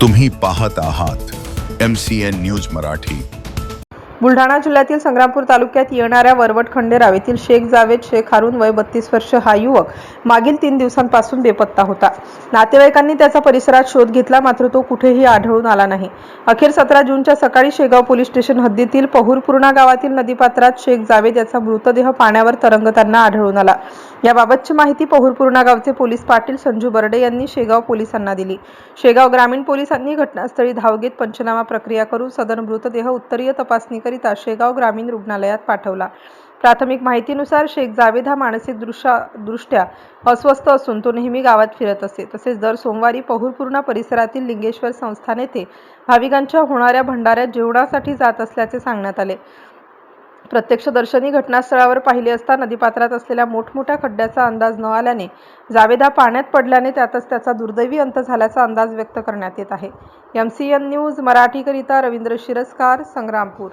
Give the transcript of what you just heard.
तुम्ही पाहत आहात MCN न्यूज मराठी। बुलढाणा जिल्ह्यातील संग्रामपूर तालुक्यात येणाऱ्या वरवट खंडेराव येथील शेख जावेद शेख हारून वय 32 वर्ष हा युवक मागील 3 दिवसांपासून बेपत्ता होता। नातेवाईकांनी त्याचा परिसरात शोध घेतला, मात्र तो कुठेही आढळून आला नाही। अखेर 17 जूनच्या सकाळी शेगाव पोलीस स्टेशन हद्दीतील पहुरपूर्णा गावातील नदीपात्रात शेख जावेद याचा मृतदेह पाण्यावर तरंगताना आढळून आला। याबाबतची माहिती पहुरपूर्णा गावचे पोलीस पाटील संजू बर्डे यांनी शेगाव पोलिसांना दिली। शेगाव ग्रामीण पोलिसांनी घटनास्थळी धाव घेत पंचनामा प्रक्रिया करून सदर मृतदेह उत्तरीय तपासणीकरिता शेगाव ग्रामीण रुग्णालयात पाठवला। प्राथमिक माहितीनुसार शेख जावेद हा मानसिकदृष्ट्या अस्वस्थ असून तो नेहमी गावात फिरत असे। तसेच दर सोमवारी पहुरपूर्णा परिसरातील लिंगेश्वर संस्थान येथे भाविकांच्या होणाऱ्या भंडाऱ्यात जेवणासाठी जात असल्याचे सांगण्यात आले। प्रत्यक्षदर्शनी घटनास्थळावर पाहिले असता नदीपात्रात असलेल्या मोठमोठ्या खड्ड्याचा अंदाज न आल्याने जावेद हा पाण्यात पडल्याने त्यातच त्याचा दुर्दैवी अंत झाल्याचा अंदाज व्यक्त करण्यात येत आहे। MCN न्यूज मराठीकरिता रवींद्र शिरस्कार, संग्रामपूर।